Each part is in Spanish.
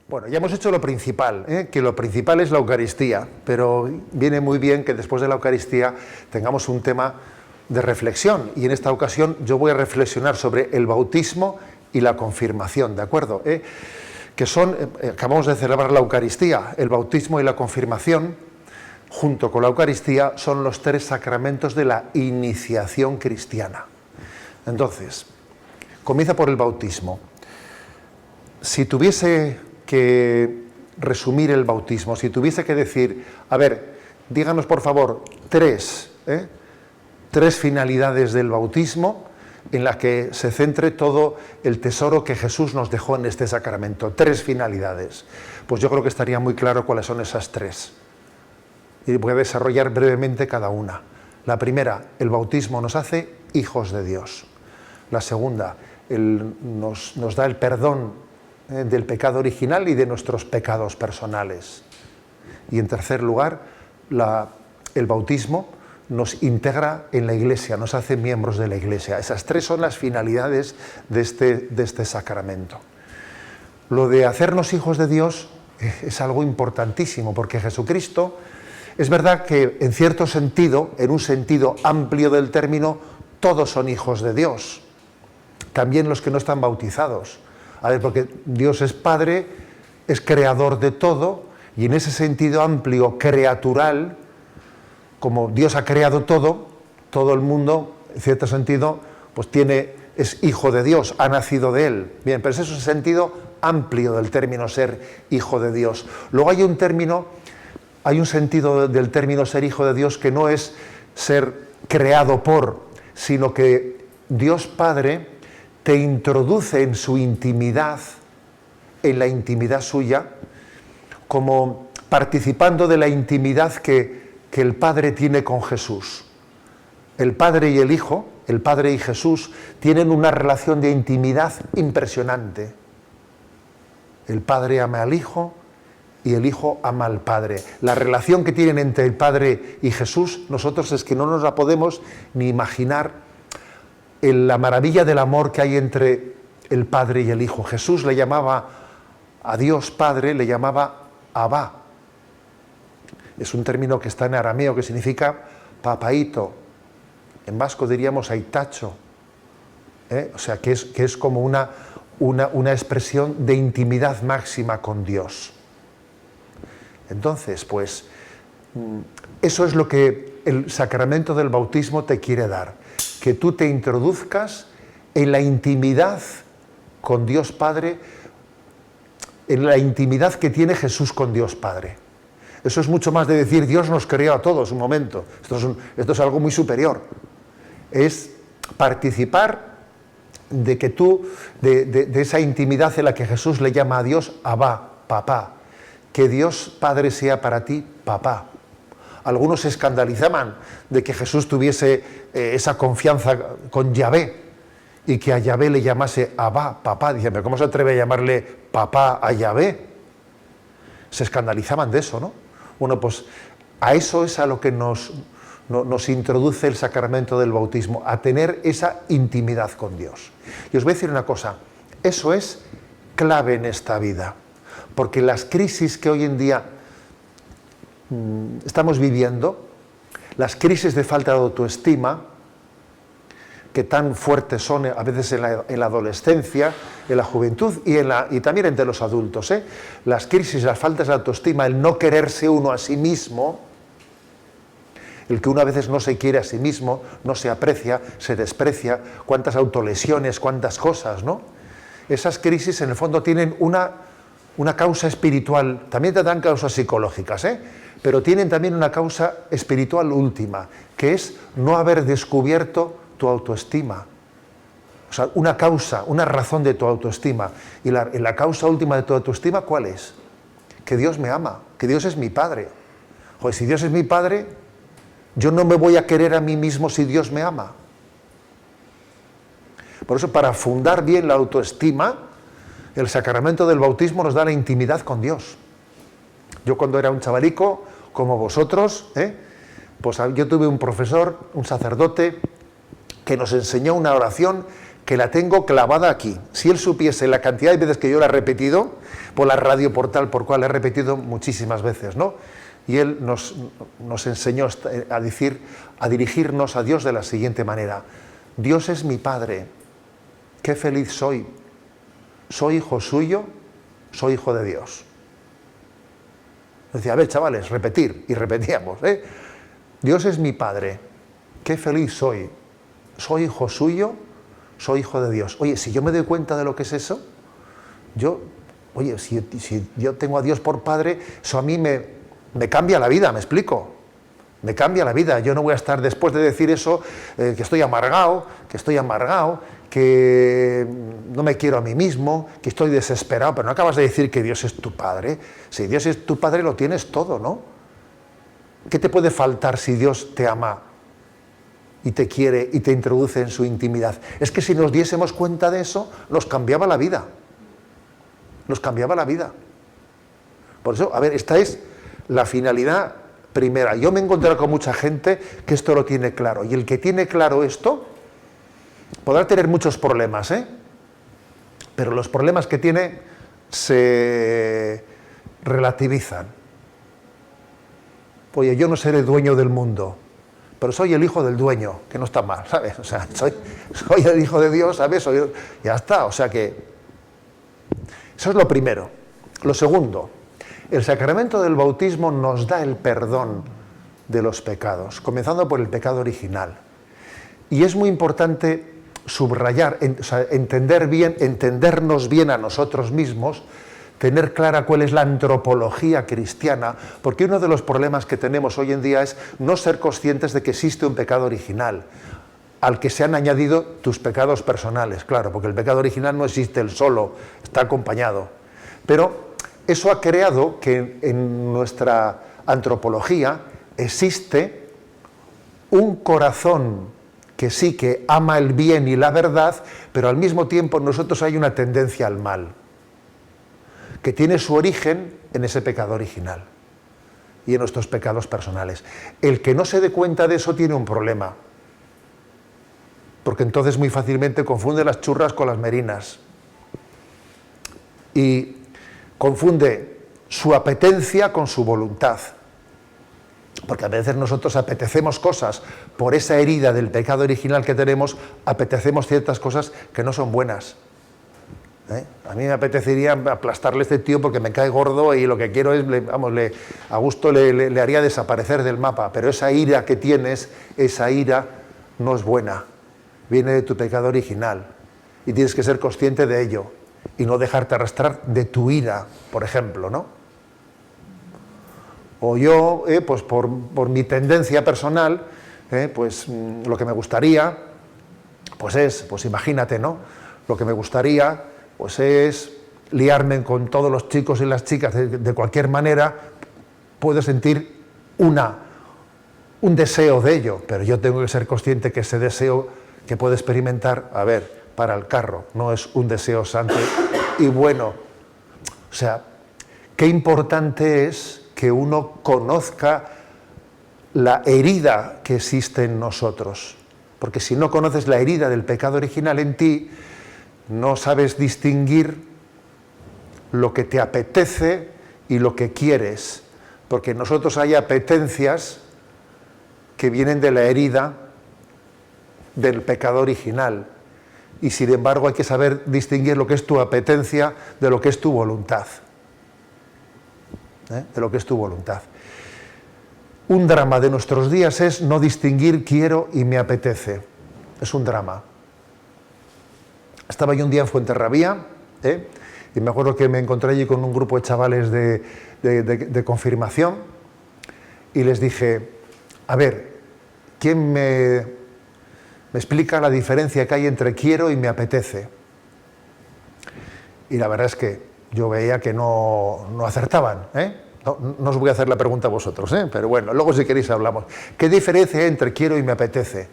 Bueno, ya hemos hecho lo principal, que lo principal es la Eucaristía, pero viene muy bien que después de la Eucaristía tengamos un tema de reflexión, y en esta ocasión yo voy a reflexionar sobre el bautismo y la confirmación, ¿de acuerdo? Que son, acabamos de celebrar la Eucaristía, el bautismo y la confirmación, junto con la Eucaristía, son los tres sacramentos de la iniciación cristiana. Entonces, comienza por el bautismo. Si tuviese que resumir el bautismo, si tuviese que decir, a ver, díganos por favor tres finalidades del bautismo en las que se centre todo el tesoro que Jesús nos dejó en este sacramento. Tres finalidades. Pues yo creo que estaría muy claro cuáles son esas tres. Y voy a desarrollar brevemente cada una. La primera, el bautismo nos hace hijos de Dios. La segunda, nos da el perdón del pecado original y de nuestros pecados personales. Y en tercer lugar, el bautismo nos integra en la Iglesia, nos hace miembros de la Iglesia. Esas tres son las finalidades de este sacramento. Lo de hacernos hijos de Dios es algo importantísimo, porque Jesucristo, es verdad que en cierto sentido, en un sentido amplio del término, todos son hijos de Dios, también los que no están bautizados. A ver, porque Dios es Padre, es creador de todo, y en ese sentido amplio, creatural, como Dios ha creado todo el mundo, en cierto sentido, pues es hijo de Dios, ha nacido de Él. Bien, pero ese es un sentido amplio del término ser hijo de Dios. Luego hay un sentido del término ser hijo de Dios que no es ser creado por, sino que Dios Padre te introduce en su intimidad, en la intimidad suya, como participando de la intimidad que el Padre tiene con Jesús. El Padre y el Hijo, el Padre y Jesús, tienen una relación de intimidad impresionante. El Padre ama al Hijo y el Hijo ama al Padre. La relación que tienen entre el Padre y Jesús, nosotros es que no nos la podemos ni imaginar, en la maravilla del amor que hay entre el Padre y el Hijo. Jesús le llamaba a Dios Padre, le llamaba Abba. Es un término que está en arameo, que significa papaíto. En vasco diríamos aitacho. O sea, que es como una expresión de intimidad máxima con Dios. Entonces, pues, eso es lo que el sacramento del bautismo te quiere dar. Que tú te introduzcas en la intimidad con Dios Padre, en la intimidad que tiene Jesús con Dios Padre. Eso es mucho más de decir Dios nos creó a todos, un momento. Esto es algo muy superior. Es participar de que tú, de esa intimidad en la que Jesús le llama a Dios Abba, papá. Que Dios Padre sea para ti papá. Algunos se escandalizaban de que Jesús tuviese esa confianza con Yahvé y que a Yahvé le llamase Abba, papá. Dicen, pero ¿cómo se atreve a llamarle papá a Yahvé? Se escandalizaban de eso, ¿no? Bueno, pues a eso es a lo que nos introduce el sacramento del bautismo, a tener esa intimidad con Dios. Y os voy a decir una cosa, eso es clave en esta vida, porque las crisis que hoy en día estamos viviendo, las crisis de falta de autoestima, que tan fuertes son a veces en la adolescencia, en la juventud y también entre los adultos. Las crisis, las faltas de autoestima, el no quererse uno a sí mismo, el que uno a veces no se quiere a sí mismo, no se aprecia, se desprecia, cuántas autolesiones, cuántas cosas, ¿no? Esas crisis en el fondo tienen una causa espiritual, también te dan causas psicológicas, pero tienen también una causa espiritual última, que es no haber descubierto tu autoestima. O sea, una causa, una razón de tu autoestima. Y la causa última de tu autoestima, ¿cuál es? Que Dios me ama, que Dios es mi Padre. Joder, si Dios es mi Padre, yo no me voy a querer a mí mismo si Dios me ama. Por eso, para fundar bien la autoestima, el sacramento del bautismo nos da la intimidad con Dios. Yo cuando era un chavalico, como vosotros, pues yo tuve un profesor, un sacerdote, que nos enseñó una oración que la tengo clavada aquí. Si él supiese la cantidad de veces que yo la he repetido, por la radio, por tal, por cual, la he repetido muchísimas veces, ¿no? Y él nos enseñó a dirigirnos a Dios de la siguiente manera. Dios es mi Padre, qué feliz soy. Soy hijo suyo, soy hijo de Dios. Decía, a ver, chavales, repetir, y repetíamos, Dios es mi Padre, qué feliz soy. Soy hijo suyo, soy hijo de Dios. Oye, si yo me doy cuenta de lo que es eso, si yo tengo a Dios por Padre, eso a mí me cambia la vida, ¿me explico? Me cambia la vida. Yo no voy a estar, después de decir eso, que estoy amargado, que no me quiero a mí mismo, que estoy desesperado, pero no acabas de decir que Dios es tu Padre. Si Dios es tu Padre, lo tienes todo, ¿no? ¿Qué te puede faltar si Dios te ama y te quiere y te introduce en su intimidad? Es que si nos diésemos cuenta de eso, nos cambiaba la vida. Nos cambiaba la vida. Por eso, a ver, esta es la finalidad primera. Yo me he encontrado con mucha gente que esto lo tiene claro. Y el que tiene claro esto podrá tener muchos problemas, pero los problemas que tiene se relativizan. Oye, yo no seré dueño del mundo, pero soy el hijo del dueño, que no está mal, ¿sabes? O sea, soy el hijo de Dios, ¿sabes? Ya está, o sea que eso es lo primero. Lo segundo, el sacramento del bautismo nos da el perdón de los pecados, comenzando por el pecado original. Y es muy importante subrayar, entendernos bien a nosotros mismos, tener clara cuál es la antropología cristiana, porque uno de los problemas que tenemos hoy en día es no ser conscientes de que existe un pecado original, al que se han añadido tus pecados personales, claro, porque el pecado original no existe él solo, está acompañado. Pero eso ha creado que en nuestra antropología existe un corazón que sí que ama el bien y la verdad, pero al mismo tiempo en nosotros hay una tendencia al mal, que tiene su origen en ese pecado original y en nuestros pecados personales. El que no se dé cuenta de eso tiene un problema, porque entonces muy fácilmente confunde las churras con las merinas y confunde su apetencia con su voluntad. Porque a veces nosotros apetecemos cosas por esa herida del pecado original que tenemos, apetecemos ciertas cosas que no son buenas. A mí me apetecería aplastarle a este tío porque me cae gordo y lo que quiero es, a gusto le haría desaparecer del mapa, pero esa ira que tienes, esa ira no es buena, viene de tu pecado original y tienes que ser consciente de ello y no dejarte arrastrar de tu ira, por ejemplo, ¿no? O yo, pues por mi tendencia personal, pues lo que me gustaría, pues imagínate, ¿no? Lo que me gustaría, pues es liarme con todos los chicos y las chicas de cualquier manera. Puedo sentir un deseo de ello, pero yo tengo que ser consciente que ese deseo que puedo experimentar, a ver, para el carro, no es un deseo santo y bueno. O sea, qué importante es que uno conozca la herida que existe en nosotros. Porque si no conoces la herida del pecado original en ti, no sabes distinguir lo que te apetece y lo que quieres. Porque en nosotros hay apetencias que vienen de la herida del pecado original. Y sin embargo hay que saber distinguir lo que es tu apetencia de lo que es tu voluntad. De lo que es tu voluntad. Un drama de nuestros días es no distinguir quiero y me apetece. Es un drama. Estaba yo un día en Fuenterrabía, y me acuerdo que me encontré allí con un grupo de chavales de confirmación y les dije, a ver, ¿quién me explica la diferencia que hay entre quiero y me apetece? Y la verdad es que yo veía que no acertaban, No os voy a hacer la pregunta a vosotros, pero bueno, luego si queréis hablamos. ¿Qué diferencia hay entre quiero y me apetece?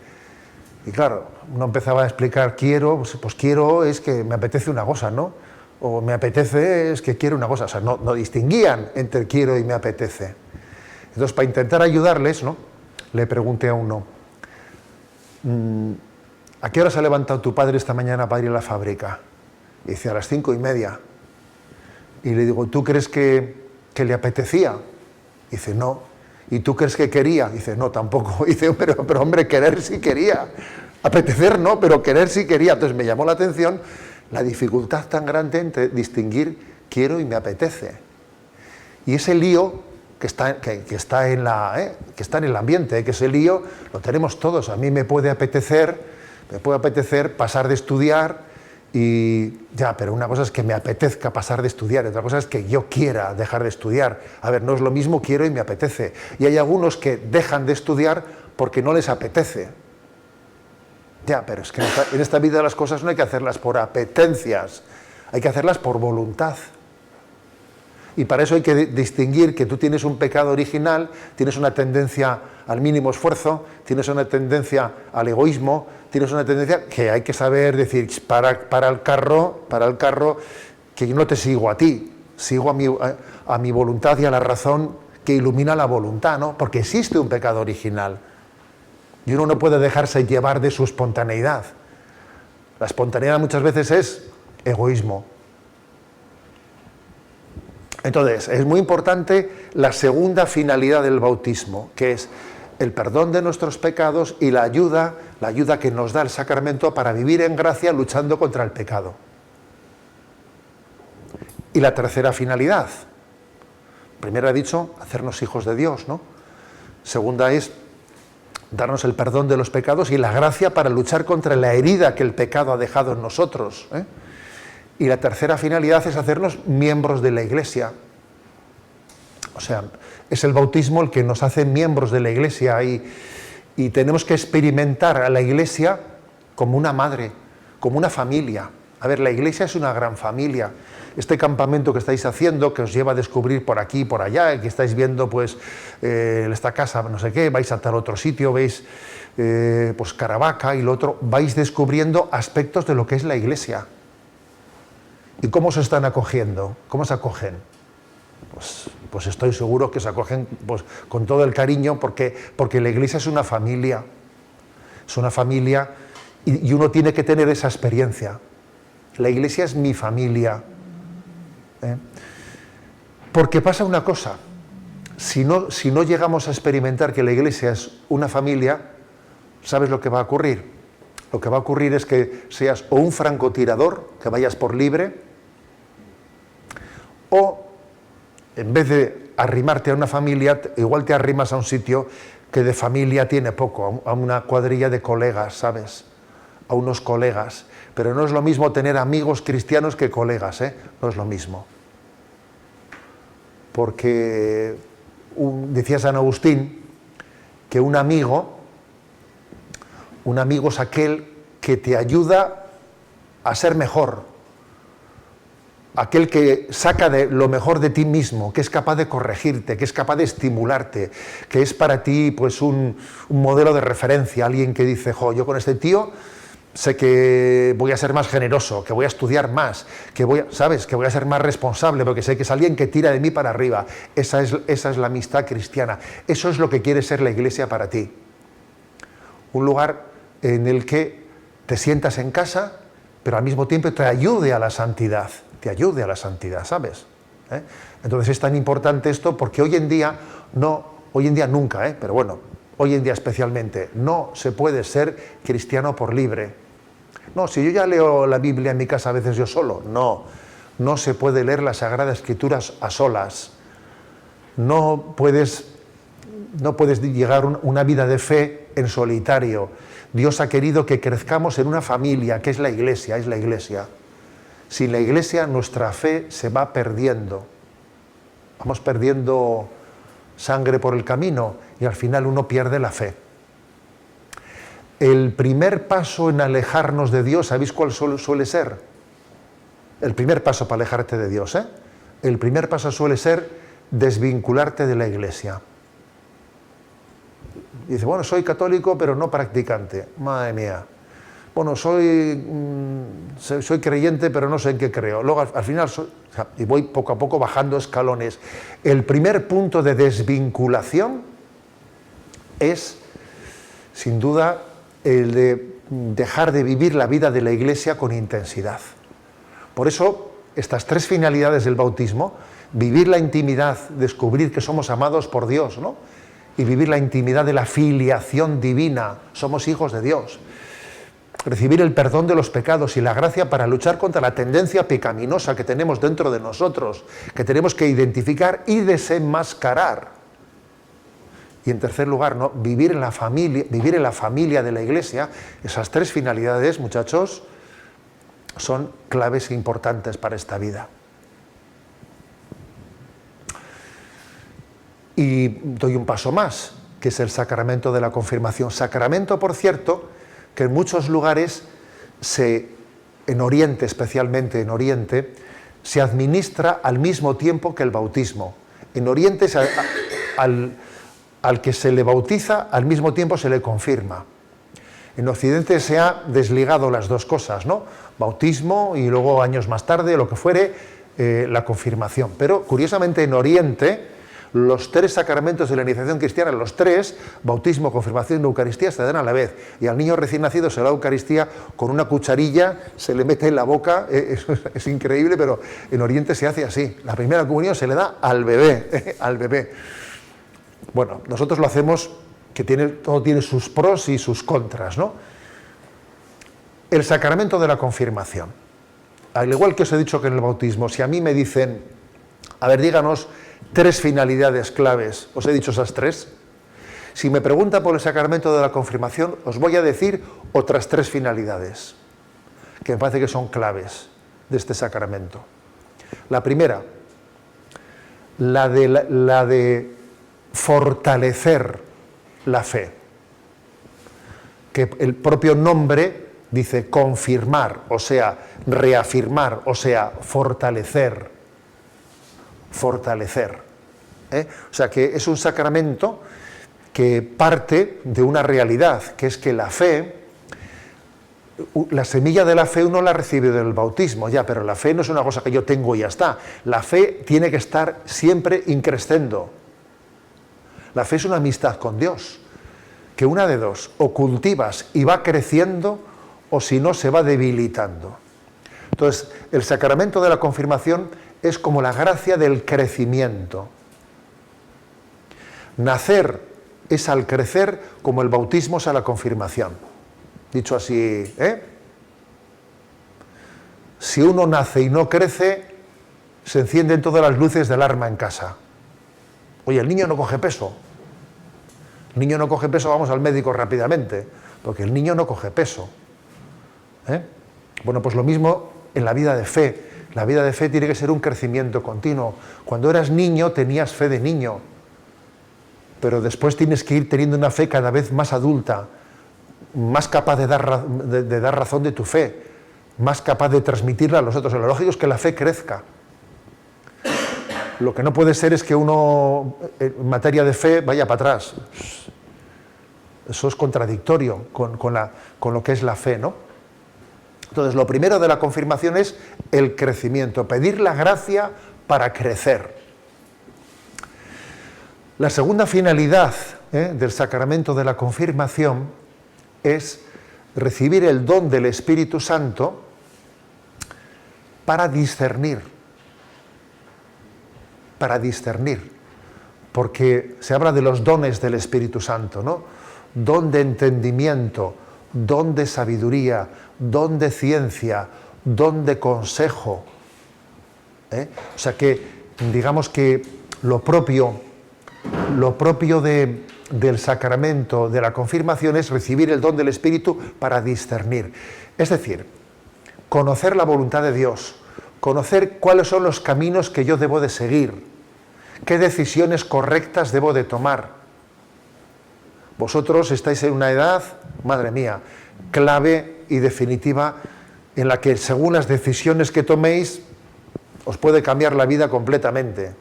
Y claro, uno empezaba a explicar quiero, pues quiero es que me apetece una cosa, ¿no? O me apetece es que quiero una cosa. O sea, no distinguían entre quiero y me apetece. Entonces, para intentar ayudarles, ¿no? Le pregunté a uno, ¿a qué hora se ha levantado tu padre esta mañana para ir a la fábrica? Y dice, a las 5:30. Y le digo, ¿tú crees que le apetecía? Dice, no. ¿Y tú crees que quería? Dice, no, tampoco. Dice, pero hombre, querer sí quería. Apetecer no, pero querer sí quería. Entonces me llamó la atención la dificultad tan grande entre distinguir quiero y me apetece. Y ese lío que está en el ambiente, que ese lío lo tenemos todos. A mí me puede apetecer pasar de estudiar y ya, pero una cosa es que me apetezca pasar de estudiar, otra cosa es que yo quiera dejar de estudiar. A ver, no es lo mismo quiero y me apetece. Y hay algunos que dejan de estudiar porque no les apetece. Ya, pero es que en esta vida las cosas no hay que hacerlas por apetencias, hay que hacerlas por voluntad. Y para eso hay que distinguir que tú tienes un pecado original, tienes una tendencia al mínimo esfuerzo, tienes una tendencia al egoísmo, tienes una tendencia que hay que saber decir, para el carro, que yo no te sigo a ti, sigo a mi voluntad y a la razón que ilumina la voluntad, ¿no? Porque existe un pecado original. Y uno no puede dejarse llevar de su espontaneidad. La espontaneidad muchas veces es egoísmo. Entonces, es muy importante la segunda finalidad del bautismo, que es el perdón de nuestros pecados y la ayuda que nos da el sacramento para vivir en gracia luchando contra el pecado. Y la tercera finalidad, primero he dicho, hacernos hijos de Dios, ¿no? Segunda es darnos el perdón de los pecados y la gracia para luchar contra la herida que el pecado ha dejado en nosotros, ¿eh? Y la tercera finalidad es hacernos miembros de la Iglesia. O sea, es el bautismo el que nos hace miembros de la Iglesia y tenemos que experimentar a la Iglesia como una madre, como una familia. A ver, la Iglesia es una gran familia. Este campamento que estáis haciendo, que os lleva a descubrir por aquí y por allá, que estáis viendo pues esta casa, no sé qué, vais a tal otro sitio, veis pues Caravaca y lo otro, vais descubriendo aspectos de lo que es la Iglesia. ¿Y cómo se están acogiendo? ¿Cómo se acogen? Pues estoy seguro que se acogen pues, con todo el cariño porque la Iglesia es una familia. Es una familia y uno tiene que tener esa experiencia. La Iglesia es mi familia. Porque pasa una cosa. Si no llegamos a experimentar que la Iglesia es una familia, ¿sabes lo que va a ocurrir? Lo que va a ocurrir es que seas o un francotirador, que vayas por libre, o en vez de arrimarte a una familia, igual te arrimas a un sitio que de familia tiene poco, a una cuadrilla de colegas, ¿sabes? A unos colegas. Pero no es lo mismo tener amigos cristianos que colegas, ¿eh? No es lo mismo. Porque decía San Agustín que un amigo es aquel que te ayuda a ser mejor. Aquel que saca de lo mejor de ti mismo, que es capaz de corregirte, que es capaz de estimularte, que es para ti pues un modelo de referencia, alguien que dice, yo con este tío sé que voy a ser más generoso, que voy a estudiar más, que voy a ser más responsable, porque sé que es alguien que tira de mí para arriba. Esa es la amistad cristiana. Eso es lo que quiere ser la Iglesia para ti. Un lugar en el que te sientas en casa, pero al mismo tiempo te ayude a la santidad. ¿Sabes? Entonces es tan importante esto porque hoy en día nunca, pero bueno, hoy en día especialmente, no se puede ser cristiano por libre. No, si yo ya leo la Biblia en mi casa a veces yo solo, no se puede leer la Sagrada Escritura a solas. No puedes llegar a una vida de fe en solitario. Dios ha querido que crezcamos en una familia, que es la Iglesia. Sin la Iglesia nuestra fe se va perdiendo. Vamos perdiendo sangre por el camino y al final uno pierde la fe. El primer paso en alejarnos de Dios, ¿sabéis cuál suele ser? El primer paso para alejarte de Dios, El primer paso suele ser desvincularte de la Iglesia. Y dice, bueno, soy católico pero no practicante. Madre mía. Bueno, soy creyente, pero no sé en qué creo. Luego, al final, y voy poco a poco bajando escalones. El primer punto de desvinculación es, sin duda, el de dejar de vivir la vida de la Iglesia con intensidad. Por eso, estas tres finalidades del bautismo, vivir la intimidad, descubrir que somos amados por Dios, ¿no? Y vivir la intimidad de la filiación divina, somos hijos de Dios. Recibir el perdón de los pecados y la gracia para luchar contra la tendencia pecaminosa que tenemos dentro de nosotros, que tenemos que identificar y desenmascarar. Y en tercer lugar, ¿no? vivir en la familia de la Iglesia. Esas tres finalidades, muchachos, son claves e importantes para esta vida. Y doy un paso más, que es el sacramento de la confirmación. Sacramento, por cierto, que en muchos lugares, en Oriente, especialmente en Oriente, se administra al mismo tiempo que el bautismo. En Oriente, al que se le bautiza, al mismo tiempo se le confirma. En Occidente se ha desligado las dos cosas, ¿no? Bautismo y luego años más tarde, lo que fuere, la confirmación. Pero curiosamente en Oriente, los tres sacramentos de la iniciación cristiana, los tres, bautismo, confirmación y Eucaristía, se dan a la vez. Y al niño recién nacido se da la Eucaristía con una cucharilla, se le mete en la boca, es increíble, pero en Oriente se hace así. La primera comunión se le da al bebé, al bebé. Bueno, nosotros lo hacemos, que todo tiene sus pros y sus contras, ¿no? El sacramento de la confirmación. Al igual que os he dicho que en el bautismo, si a mí me dicen, a ver, díganos tres finalidades claves, os he dicho esas tres. Si me pregunta por el sacramento de la confirmación, os voy a decir otras tres finalidades, que me parece que son claves de este sacramento. La primera, la de fortalecer la fe, que el propio nombre dice confirmar, o sea, reafirmar, o sea, fortalecer. O sea, que es un sacramento que parte de una realidad, que es que la fe, la semilla de la fe uno la recibe del bautismo, ya, pero la fe no es una cosa que yo tengo y ya está. La fe tiene que estar siempre increscendo. La fe es una amistad con Dios, que una de dos, o cultivas y va creciendo, o si no se va debilitando. Entonces, el sacramento de la confirmación es como la gracia del crecimiento. Nacer es al crecer como el bautismo es a la confirmación. Dicho así, si uno nace y no crece, se encienden todas las luces de alarma en casa. Oye, el niño no coge peso. El niño no coge peso, vamos al médico rápidamente, porque el niño no coge peso. Bueno, pues lo mismo en la vida de fe. La vida de fe tiene que ser un crecimiento continuo. Cuando eras niño tenías fe de niño, pero después tienes que ir teniendo una fe cada vez más adulta, más capaz de dar razón de tu fe, más capaz de transmitirla a los otros. Lo lógico es que la fe crezca. Lo que no puede ser es que uno, en materia de fe, vaya para atrás. Eso es contradictorio con lo que es la fe, ¿no? Entonces, lo primero de la confirmación es el crecimiento, pedir la gracia para crecer. La segunda finalidad del sacramento de la confirmación es recibir el don del Espíritu Santo para discernir, porque se habla de los dones del Espíritu Santo, ¿no? Don de entendimiento, don de sabiduría, don de ciencia, don de consejo. O sea que, digamos que lo propio del sacramento de la confirmación es recibir el don del Espíritu para discernir. Es decir, conocer la voluntad de Dios, conocer cuáles son los caminos que yo debo de seguir, qué decisiones correctas debo de tomar. Vosotros estáis en una edad, madre mía, clave y definitiva, en la que según las decisiones que toméis, os puede cambiar la vida completamente.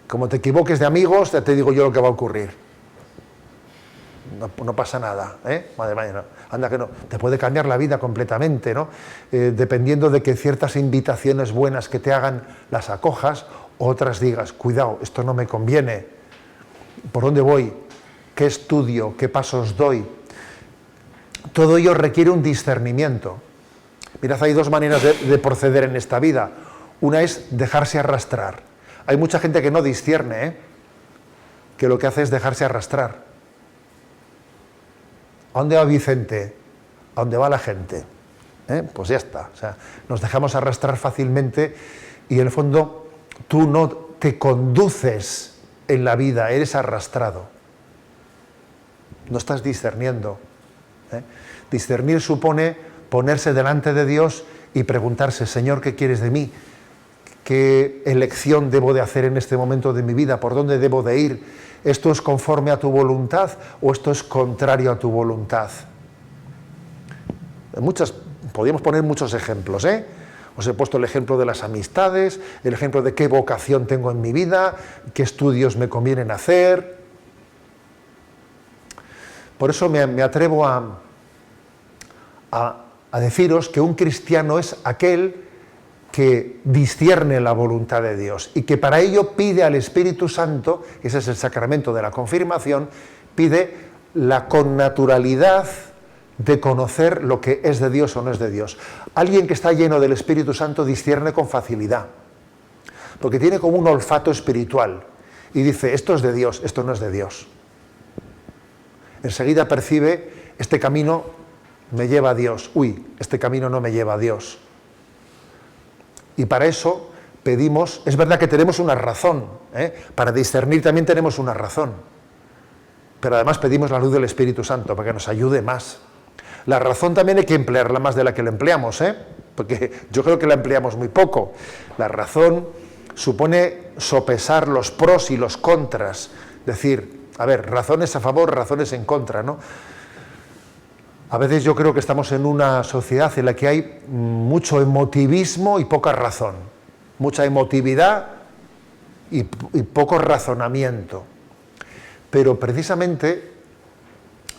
Como te equivoques de amigos, ya te digo yo lo que va a ocurrir. No pasa nada, Madre mía, no. Anda que no. Te puede cambiar la vida completamente, ¿no? Dependiendo de que ciertas invitaciones buenas que te hagan las acojas, otras digas, cuidado, esto no me conviene. ¿Por dónde voy? ¿Qué estudio? ¿Qué pasos doy? todo ello requiere un discernimiento. Mirad, hay dos maneras de proceder en esta vida. Una es dejarse arrastrar. Hay mucha gente que no discierne, que lo que hace es dejarse arrastrar. ¿A dónde va Vicente? ¿A dónde va la gente? Pues ya está. O sea, nos dejamos arrastrar fácilmente y en el fondo tú no te conduces en la vida, eres arrastrado. No estás discerniendo. Discernir supone ponerse delante de Dios y preguntarse, Señor, ¿qué quieres de mí? ¿Qué elección debo de hacer en este momento de mi vida? ¿Por dónde debo de ir? ¿Esto es conforme a tu voluntad o esto es contrario a tu voluntad? Podríamos poner muchos ejemplos, Os he puesto el ejemplo de las amistades, el ejemplo de qué vocación tengo en mi vida, qué estudios me convienen hacer. Por eso me atrevo a deciros que un cristiano es aquel que discierne la voluntad de Dios y que para ello pide al Espíritu Santo, ese es el sacramento de la confirmación, pide la connaturalidad de conocer lo que es de Dios o no es de Dios. Alguien que está lleno del Espíritu Santo discierne con facilidad, porque tiene como un olfato espiritual y dice, esto es de Dios, esto no es de Dios. Enseguida percibe, este camino me lleva a Dios, este camino no me lleva a Dios. Y para eso pedimos, es verdad que tenemos una razón, para discernir también tenemos una razón, pero además pedimos la luz del Espíritu Santo para que nos ayude más. La razón también hay que emplearla más de la que la empleamos, porque yo creo que la empleamos muy poco. La razón supone sopesar los pros y los contras, decir, a ver, razones a favor, razones en contra, ¿no? A veces yo creo que estamos en una sociedad en la que hay mucho emotivismo y poca razón, mucha emotividad y poco razonamiento. Pero precisamente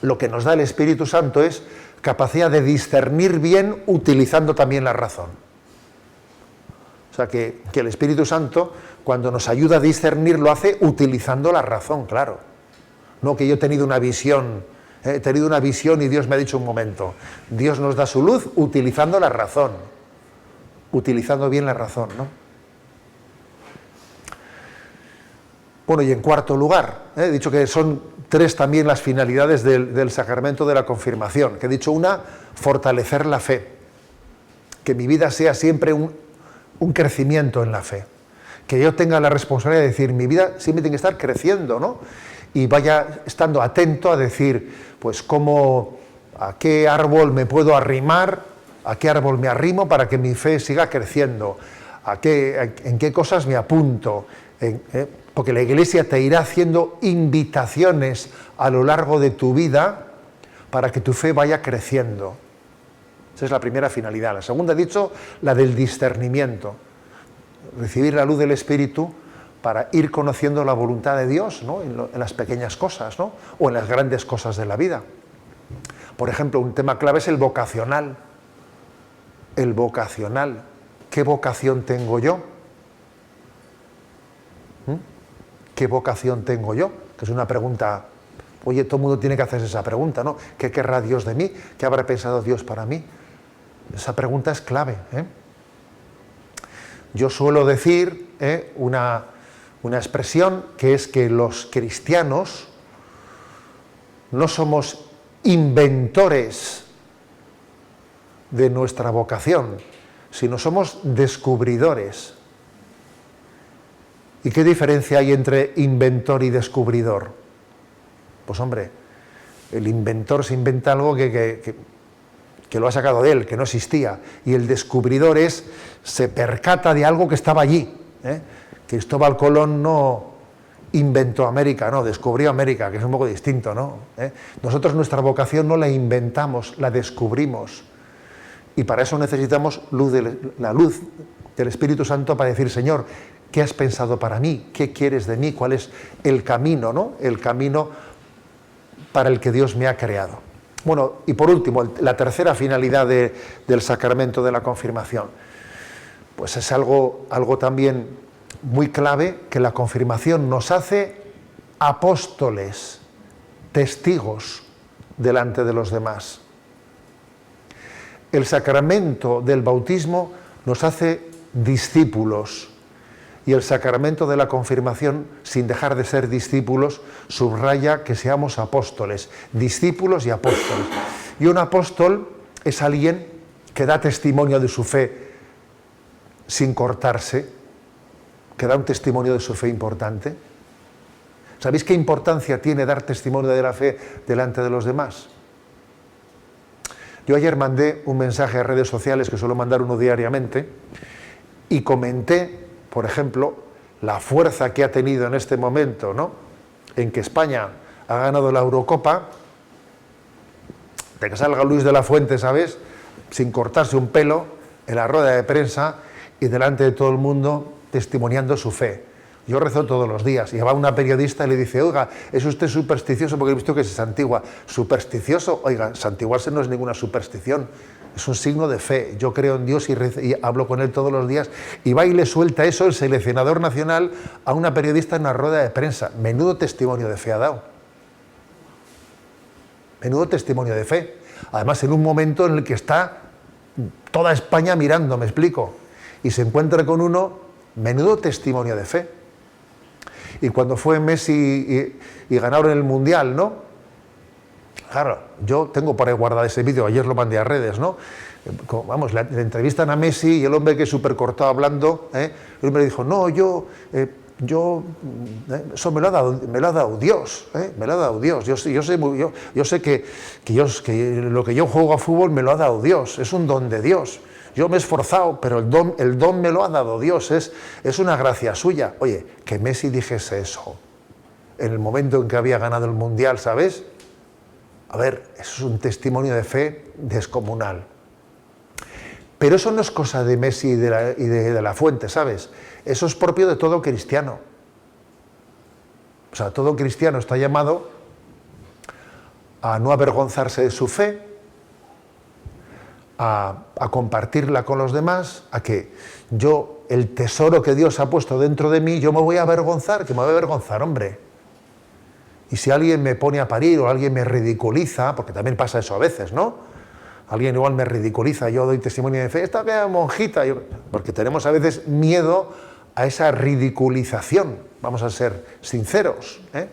lo que nos da el Espíritu Santo es capacidad de discernir bien utilizando también la razón. O sea que el Espíritu Santo, cuando nos ayuda a discernir, lo hace utilizando la razón, claro. No que yo he tenido una visión y Dios me ha dicho un momento. Dios nos da su luz utilizando la razón, utilizando bien la razón, ¿no? Bueno, y en cuarto lugar, he dicho que son 3 también las finalidades del sacramento de la confirmación, que he dicho una, fortalecer la fe, que mi vida sea siempre un crecimiento en la fe, que yo tenga la responsabilidad de decir, mi vida siempre tiene que estar creciendo, ¿no? Y vaya estando atento a decir, pues a qué árbol me puedo arrimar, a qué árbol me arrimo para que mi fe siga creciendo, en qué cosas me apunto, porque la Iglesia te irá haciendo invitaciones a lo largo de tu vida para que tu fe vaya creciendo. Esa es la primera finalidad. La segunda, he dicho, la del discernimiento, recibir la luz del Espíritu para ir conociendo la voluntad de Dios, ¿no? en las pequeñas cosas, ¿no? O en las grandes cosas de la vida. Por ejemplo, un tema clave es el vocacional. El vocacional. ¿Qué vocación tengo yo? ¿Qué vocación tengo yo? Que es una pregunta, oye, todo el mundo tiene que hacerse esa pregunta, ¿no? ¿Qué querrá Dios de mí? ¿Qué habrá pensado Dios para mí? Esa pregunta es clave. Yo suelo decir una expresión que es que los cristianos no somos inventores de nuestra vocación, sino somos descubridores. ¿Y qué diferencia hay entre inventor y descubridor? Pues hombre, el inventor se inventa algo que lo ha sacado de él, que no existía, y el descubridor se percata de algo que estaba allí. Cristóbal Colón no inventó América, no, descubrió América, que es un poco distinto, ¿no? Nosotros nuestra vocación no la inventamos, la descubrimos. Y para eso necesitamos la luz del Espíritu Santo para decir, Señor, ¿qué has pensado para mí? ¿Qué quieres de mí? ¿Cuál es el camino, ¿no? El camino para el que Dios me ha creado. Bueno, y por último, la tercera finalidad del sacramento de la confirmación, pues es algo también muy clave, que la confirmación nos hace apóstoles, testigos delante de los demás. El sacramento del bautismo nos hace discípulos y el sacramento de la confirmación, sin dejar de ser discípulos, subraya que seamos apóstoles, discípulos y apóstoles. Y un apóstol es alguien que da testimonio de su fe sin cortarse, que da un testimonio de su fe importante. ¿Sabéis qué importancia tiene dar testimonio de la fe delante de los demás? Yo ayer mandé un mensaje a redes sociales, que suelo mandar uno diariamente, y comenté, por ejemplo, la fuerza que ha tenido en este momento, ¿no?, en que España ha ganado la Eurocopa, de que salga Luis de la Fuente, ¿sabes?, sin cortarse un pelo, en la rueda de prensa y delante de todo el mundo testimoniando su fe. Yo rezo todos los días, y va una periodista y le dice: oiga, ¿es usted supersticioso? Porque he visto que se santigua. ¿Supersticioso? Oiga, santiguarse no es ninguna superstición, es un signo de fe. Yo creo en Dios y hablo con Él todos los días. Y va y le suelta eso el seleccionador nacional a una periodista en una rueda de prensa. Menudo testimonio de fe ha dado. Menudo testimonio de fe. Además, en un momento en el que está toda España mirando, me explico, y se encuentra con uno, menudo testimonio de fe. Y cuando fue Messi y ganaron el Mundial, ¿no? Claro, yo tengo por ahí guardado ese vídeo, ayer lo mandé a redes, ¿no? Vamos, le entrevistan a Messi y el hombre, que es súper cortado hablando, el hombre dijo: no, eso me lo ha dado Dios, me lo ha dado Dios. Yo sé que lo que yo juego a fútbol me lo ha dado Dios, es un don de Dios. Yo me he esforzado, pero el don me lo ha dado Dios, es una gracia suya. Oye, que Messi dijese eso en el momento en que había ganado el Mundial, ¿sabes? A ver, eso es un testimonio de fe descomunal. Pero eso no es cosa de Messi y de la Fuente, ¿sabes? Eso es propio de todo cristiano. O sea, todo cristiano está llamado a no avergonzarse de su fe, a compartirla con los demás, a que yo, el tesoro que Dios ha puesto dentro de mí, yo me voy a avergonzar, que me voy a avergonzar, hombre. Y si alguien me pone a parir o alguien me ridiculiza, porque también pasa eso a veces, ¿no? Alguien igual me ridiculiza, yo doy testimonio de fe, esta que es monjita, porque tenemos a veces miedo a esa ridiculización, vamos a ser sinceros, ¿eh?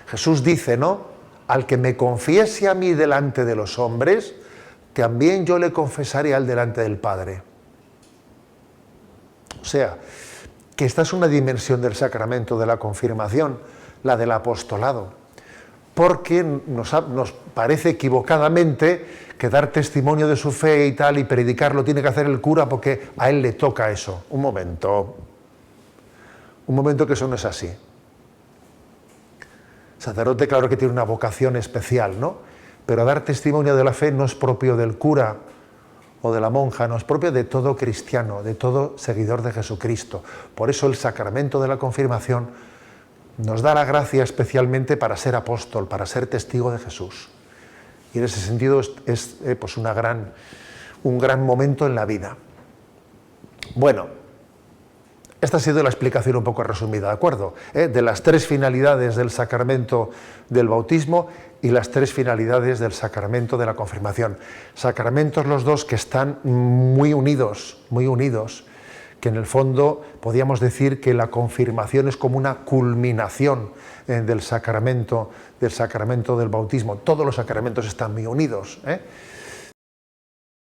Jesús dice, ¿no?, al que me confiese a mí delante de los hombres, también yo le confesaré al delante del Padre. O sea, que esta es una dimensión del sacramento de la confirmación, la del apostolado, porque nos parece equivocadamente que dar testimonio de su fe y tal y predicarlo tiene que hacer el cura porque a él le toca eso. Un momento que eso no es así. El sacerdote, claro que tiene una vocación especial, ¿no? Pero dar testimonio de la fe no es propio del cura o de la monja, no es propio de todo cristiano, de todo seguidor de Jesucristo. Por eso el sacramento de la confirmación nos da la gracia especialmente para ser apóstol, para ser testigo de Jesús. Y en ese sentido es pues un gran momento en la vida. Bueno, esta ha sido la explicación un poco resumida, ¿de acuerdo? De las tres finalidades del sacramento del bautismo y las tres finalidades del sacramento de la confirmación. Sacramentos los dos que están muy unidos, que en el fondo podríamos decir que la confirmación es como una culminación del sacramento del bautismo. Todos los sacramentos están muy unidos,